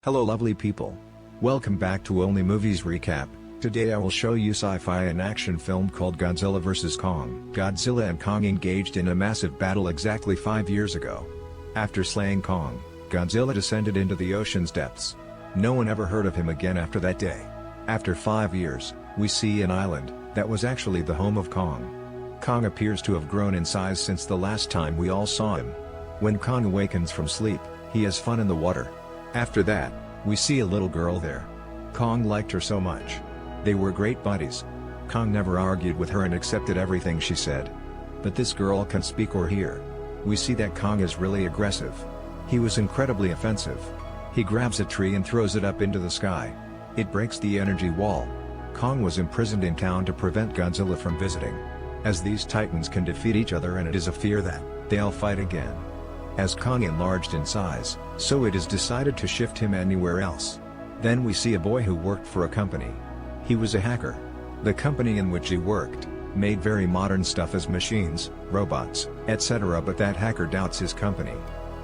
Hello lovely people. Welcome back to Only Movies Recap. Today I will show you sci-fi and action film called Godzilla vs. Kong. Godzilla and Kong engaged in a massive battle exactly 5 years ago. After slaying Kong, Godzilla descended into the ocean's depths. No one ever heard of him again after that day. After 5 years, we see an island that was actually the home of Kong. Kong appears to have grown in size since the last time we all saw him. When Kong awakens from sleep, he has fun in the water. After that, we see a little girl there. Kong liked her so much. They were great buddies. Kong never argued with her and accepted everything she said. But this girl can speak or hear. We see that Kong is really aggressive. He was incredibly offensive. He grabs a tree and throws it up into the sky. It breaks the energy wall. Kong was imprisoned in town to prevent Godzilla from visiting. As these titans can defeat each other, and it is a fear that they'll fight again. As Kong enlarged in size, so it is decided to shift him anywhere else. Then we see a boy who worked for a company. He was a hacker. The company in which he worked made very modern stuff as machines, robots, etc., but that hacker doubts his company.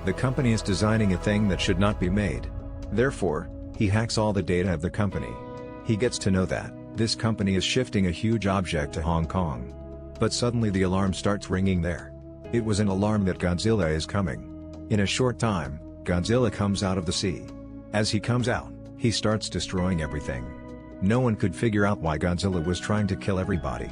The company is designing a thing that should not be made. Therefore, he hacks all the data of the company. He gets to know that this company is shifting a huge object to Hong Kong. But suddenly the alarm starts ringing there. It was an alarm that Godzilla is coming. In a short time, Godzilla comes out of the sea. As he comes out, he starts destroying everything. No one could figure out why Godzilla was trying to kill everybody.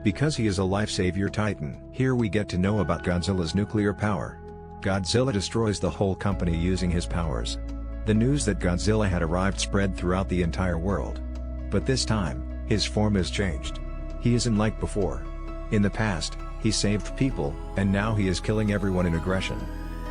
Because he is a life-savior titan. Here we get to know about Godzilla's nuclear power. Godzilla destroys the whole company using his powers. The news that Godzilla had arrived spread throughout the entire world. But this time, his form is changed. He isn't like before. In the past, he saved people, and now he is killing everyone in aggression.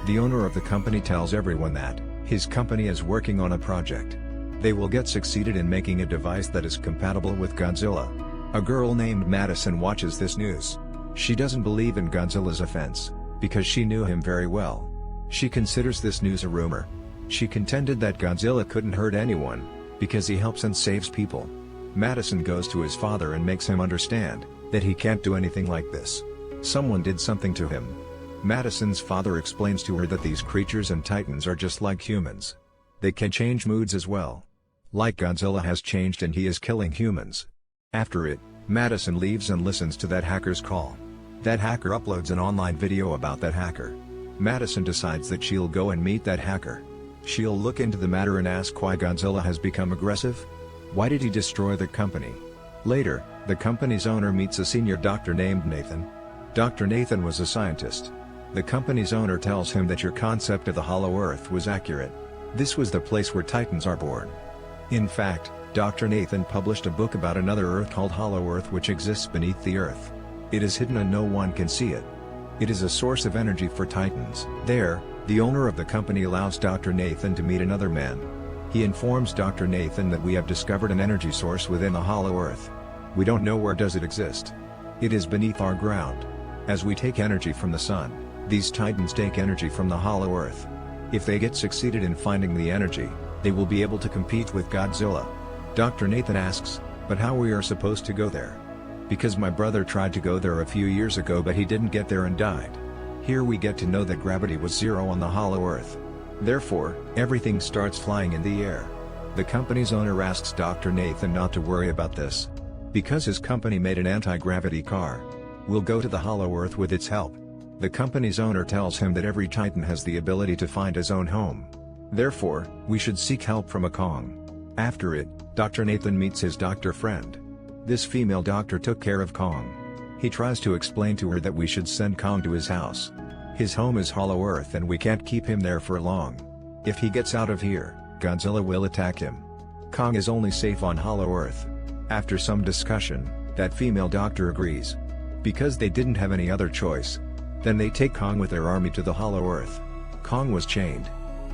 The owner of the company tells everyone that his company is working on a project. They will get succeeded in making a device that is compatible with Godzilla. A girl named Madison watches this news. She doesn't believe in Godzilla's offense, because she knew him very well. She considers this news a rumor. She contended that Godzilla couldn't hurt anyone, because he helps and saves people. Madison goes to his father and makes him understand that he can't do anything like this. Someone did something to him. Madison's father explains to her that these creatures and titans are just like humans. They can change moods as well. Like Godzilla has changed and he is killing humans. After it, Madison leaves and listens to that hacker's call. That hacker uploads an online video about that hacker. Madison decides that she'll go and meet that hacker. She'll look into the matter and ask why Godzilla has become aggressive. Why did he destroy the company? Later, the company's owner meets a senior doctor named Nathan. Dr. Nathan was a scientist. The company's owner tells him that your concept of the Hollow Earth was accurate. This was the place where titans are born. In fact, Dr. Nathan published a book about another Earth called Hollow Earth, which exists beneath the Earth. It is hidden and no one can see it. It is a source of energy for titans. There, the owner of the company allows Dr. Nathan to meet another man. He informs Dr. Nathan that we have discovered an energy source within the Hollow Earth. We don't know where does it exist. It is beneath our ground. As we take energy from the sun, these titans take energy from the Hollow Earth. If they get succeeded in finding the energy, they will be able to compete with Godzilla. Dr. Nathan asks, but how we are supposed to go there? Because my brother tried to go there a few years ago but he didn't get there and died. Here we get to know that gravity was zero on the Hollow Earth. Therefore, everything starts flying in the air. The company's owner asks Dr. Nathan not to worry about this. Because his company made an anti-gravity car. We'll go to the Hollow Earth with its help. The company's owner tells him that every titan has the ability to find his own home. Therefore, we should seek help from a Kong. After it, Dr. Nathan meets his doctor friend. This female doctor took care of Kong. He tries to explain to her that we should send Kong to his house. His home is Hollow Earth and we can't keep him there for long. If he gets out of here, Godzilla will attack him. Kong is only safe on Hollow Earth. After some discussion, that female doctor agrees. Because they didn't have any other choice. Then they take Kong with their army to the Hollow Earth. Kong was chained.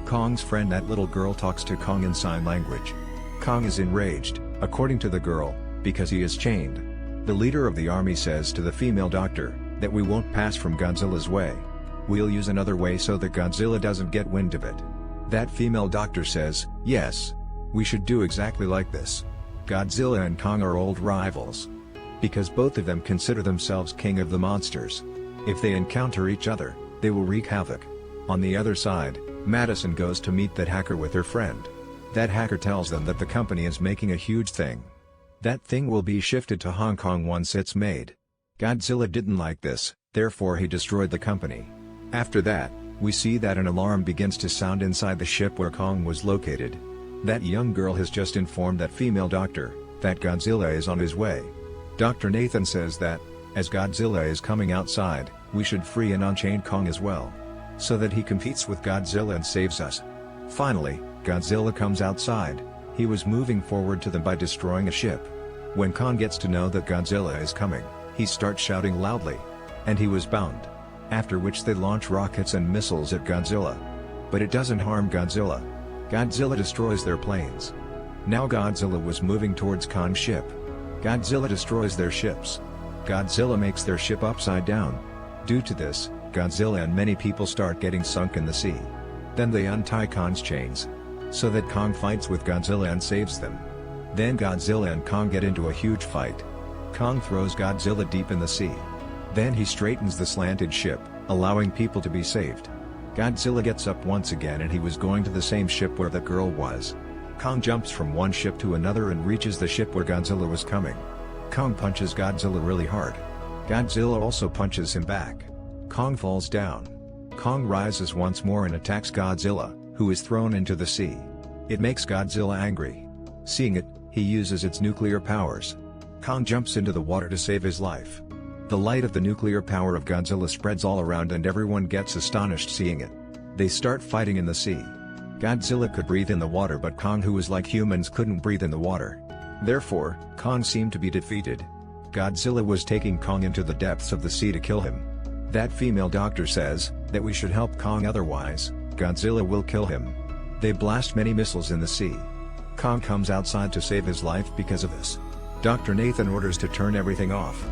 Kong's friend, that little girl, talks to Kong in sign language. Kong is enraged, according to the girl, because he is chained. The leader of the army says to the female doctor, that we won't pass from Godzilla's way. We'll use another way so that Godzilla doesn't get wind of it. That female doctor says, yes. We should do exactly like this. Godzilla and Kong are old rivals. Because both of them consider themselves king of the monsters. If they encounter each other, they will wreak havoc. On the other side, Madison goes to meet that hacker with her friend. That hacker tells them that the company is making a huge thing. That thing will be shifted to Hong Kong once it's made. Godzilla didn't like this, therefore he destroyed the company. After that, we see that an alarm begins to sound inside the ship where Kong was located. That young girl has just informed that female doctor that Godzilla is on his way. Dr. Nathan says that, as Godzilla is coming outside, we should free and unchain Kong as well, so that he competes with Godzilla and saves us. Finally, Godzilla comes outside. He was moving forward to them by destroying a ship. When Kong gets to know that Godzilla is coming, he starts shouting loudly. And he was bound. After which they launch rockets and missiles at Godzilla. But it doesn't harm Godzilla. Godzilla destroys their planes. Now Godzilla was moving towards Kong's ship. Godzilla destroys their ships. Godzilla makes their ship upside down. Due to this, Godzilla and many people start getting sunk in the sea. Then they untie Kong's chains, so that Kong fights with Godzilla and saves them. Then Godzilla and Kong get into a huge fight. Kong throws Godzilla deep in the sea. Then he straightens the slanted ship, allowing people to be saved. Godzilla gets up once again and he was going to the same ship where the girl was. Kong jumps from one ship to another and reaches the ship where Godzilla was coming. Kong punches Godzilla really hard. Godzilla also punches him back. Kong falls down. Kong rises once more and attacks Godzilla, who is thrown into the sea. It makes Godzilla angry. Seeing it, he uses its nuclear powers. Kong jumps into the water to save his life. The light of the nuclear power of Godzilla spreads all around and everyone gets astonished seeing it. They start fighting in the sea. Godzilla could breathe in the water but Kong, who was like humans, couldn't breathe in the water. Therefore, Kong seemed to be defeated. Godzilla was taking Kong into the depths of the sea to kill him. That female doctor says that we should help Kong, otherwise Godzilla will kill him. They blast many missiles in the sea. Kong comes outside to save his life because of this. Dr. Nathan orders to turn everything off.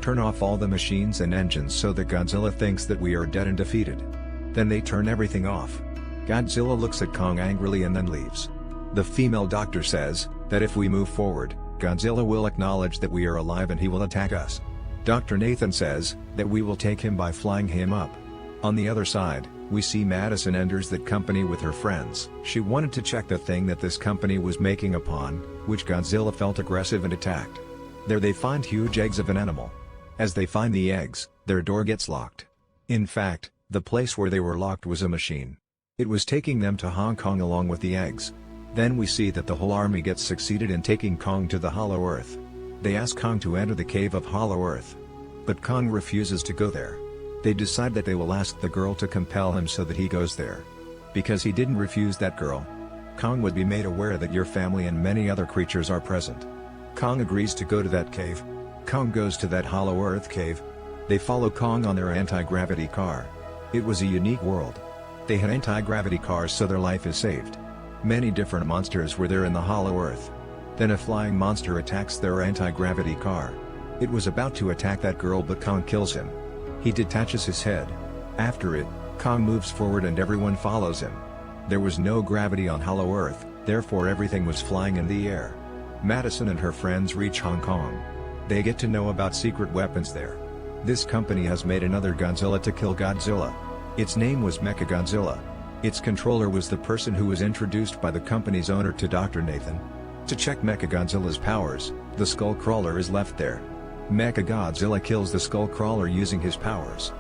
Turn off all the machines and engines so that Godzilla thinks that we are dead and defeated. Then they turn everything off. Godzilla looks at Kong angrily and then leaves. The female doctor says that if we move forward, Godzilla will acknowledge that we are alive and he will attack us. Dr. Nathan says that we will take him by flying him up. On the other side, we see Madison enters that company with her friends. She wanted to check the thing that this company was making upon, which Godzilla felt aggressive and attacked. There they find huge eggs of an animal. As they find the eggs, their door gets locked. In fact, the place where they were locked was a machine. It was taking them to Hong Kong along with the eggs. Then we see that the whole army gets succeeded in taking Kong to the Hollow Earth. They ask Kong to enter the cave of Hollow Earth. But Kong refuses to go there. They decide that they will ask the girl to compel him so that he goes there. Because he didn't refuse that girl, Kong would be made aware that your family and many other creatures are present. Kong agrees to go to that cave. Kong goes to that Hollow Earth cave. They follow Kong on their anti-gravity car. It was a unique world. They had anti-gravity cars so their life is saved. Many different monsters were there in the Hollow Earth. Then a flying monster attacks their anti-gravity car. It was about to attack that girl but Kong kills him. He detaches his head. After it, Kong moves forward and everyone follows him. There was no gravity on Hollow Earth, therefore everything was flying in the air. Madison and her friends reach Hong Kong. They get to know about secret weapons there. This company has made another Godzilla to kill Godzilla. Its name was Mechagodzilla. Its controller was the person who was introduced by the company's owner to Dr. Nathan. To check Mechagodzilla's powers, the Skullcrawler is left there. Mechagodzilla kills the Skullcrawler using his powers.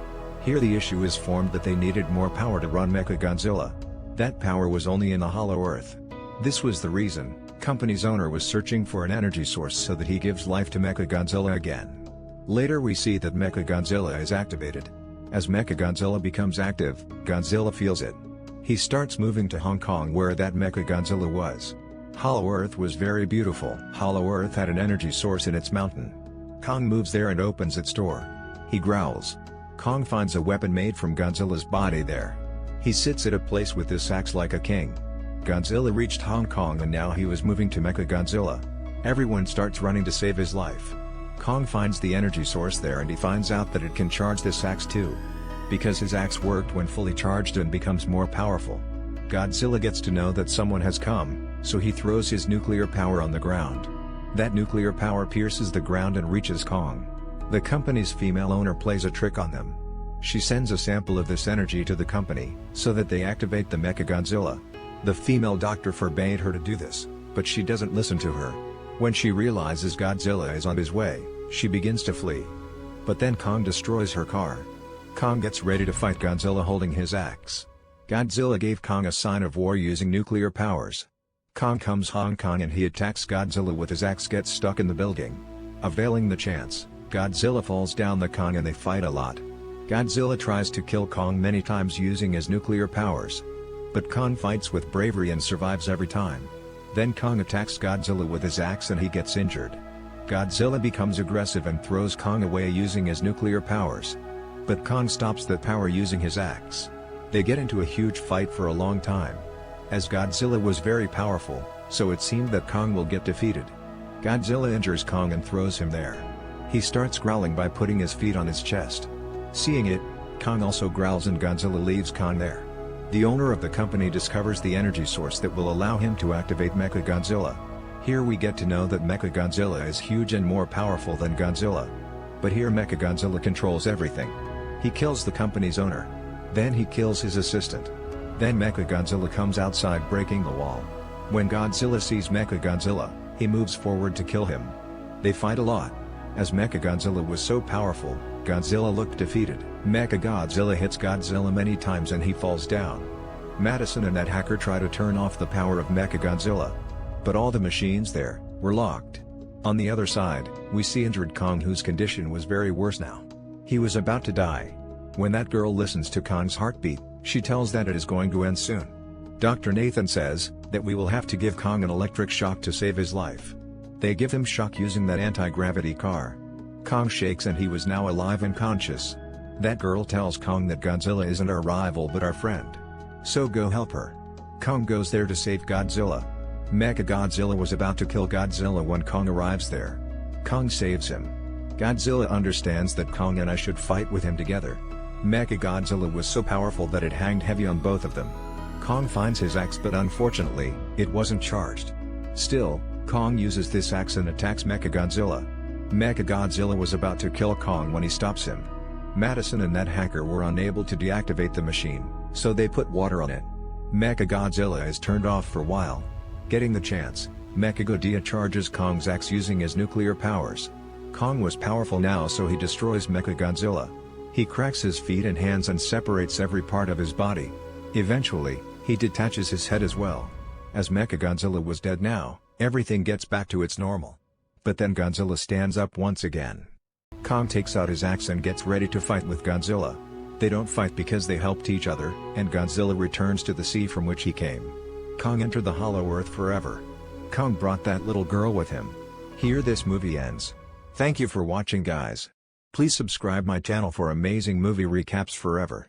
Here the issue is formed that they needed more power to run Mechagodzilla. That power was only in the Hollow Earth. This was the reason company's owner was searching for an energy source so that he gives life to Mechagodzilla again. Later we see that Mechagodzilla is activated. As Mechagodzilla becomes active, Godzilla feels it. He starts moving to Hong Kong where that Mechagodzilla was. Hollow Earth was very beautiful. Hollow Earth had an energy source in its mountain. Kong moves there and opens its door. He growls. Kong finds a weapon made from Godzilla's body there. He sits at a place with this axe like a king. Godzilla reached Hong Kong and now he was moving to Mechagodzilla. Everyone starts running to save his life. Kong finds the energy source there and he finds out that it can charge this axe too. Because his axe worked when fully charged and becomes more powerful. Godzilla gets to know that someone has come, so he throws his nuclear power on the ground. That nuclear power pierces the ground and reaches Kong. The company's female owner plays a trick on them. She sends a sample of this energy to the company, so that they activate the Mechagodzilla. The female doctor forbade her to do this, but she doesn't listen to her. When she realizes Godzilla is on his way, she begins to flee. But then Kong destroys her car. Kong gets ready to fight Godzilla holding his axe. Godzilla gave Kong a sign of war using nuclear powers. Kong comes Hong Kong and he attacks Godzilla with his axe, gets stuck in the building. Availing the chance, Godzilla falls down the Kong and they fight a lot. Godzilla tries to kill Kong many times using his nuclear powers. But Kong fights with bravery and survives every time. Then Kong attacks Godzilla with his axe and he gets injured. Godzilla becomes aggressive and throws Kong away using his nuclear powers. But Kong stops that power using his axe. They get into a huge fight for a long time. As Godzilla was very powerful, so it seemed that Kong will get defeated. Godzilla injures Kong and throws him there. He starts growling by putting his feet on his chest. Seeing it, Kong also growls and Godzilla leaves Kong there. The owner of the company discovers the energy source that will allow him to activate Mechagodzilla. Here we get to know that Mechagodzilla is huge and more powerful than Godzilla. But here Mechagodzilla controls everything. He kills the company's owner. Then he kills his assistant. Then Mechagodzilla comes outside breaking the wall. When Godzilla sees Mechagodzilla, he moves forward to kill him. They fight a lot. As Mechagodzilla was so powerful, Godzilla looked defeated. Mechagodzilla hits Godzilla many times and he falls down. Madison and that hacker try to turn off the power of Mechagodzilla. But all the machines there were locked. On the other side, we see injured Kong, whose condition was very worse now. He was about to die. When that girl listens to Kong's heartbeat, she tells that it is going to end soon. Dr. Nathan says that we will have to give Kong an electric shock to save his life. They give him shock using that anti-gravity car. Kong shakes and he was now alive and conscious. That girl tells Kong that Godzilla isn't our rival but our friend. So go help her. Kong goes there to save Godzilla. Mechagodzilla was about to kill Godzilla when Kong arrives there. Kong saves him. Godzilla understands that Kong and I should fight with him together. Mechagodzilla was so powerful that it hanged heavy on both of them. Kong finds his axe, but unfortunately, it wasn't charged. Still, Kong uses this axe and attacks Mechagodzilla. Mechagodzilla was about to kill Kong when he stops him. Madison and that hacker were unable to deactivate the machine, so they put water on it. Mechagodzilla is turned off for a while. Getting the chance, Mechagodzilla charges Kong's axe using his nuclear powers. Kong was powerful now, so he destroys Mechagodzilla. He cracks his feet and hands and separates every part of his body. Eventually, he detaches his head as well. As Mechagodzilla was dead now, everything gets back to its normal. But then Godzilla stands up once again. Kong takes out his axe and gets ready to fight with Godzilla. They don't fight because they helped each other, and Godzilla returns to the sea from which he came. Kong entered the Hollow Earth forever. Kong brought that little girl with him. Here this movie ends. Thank you for watching, guys. Please subscribe my channel for amazing movie recaps forever.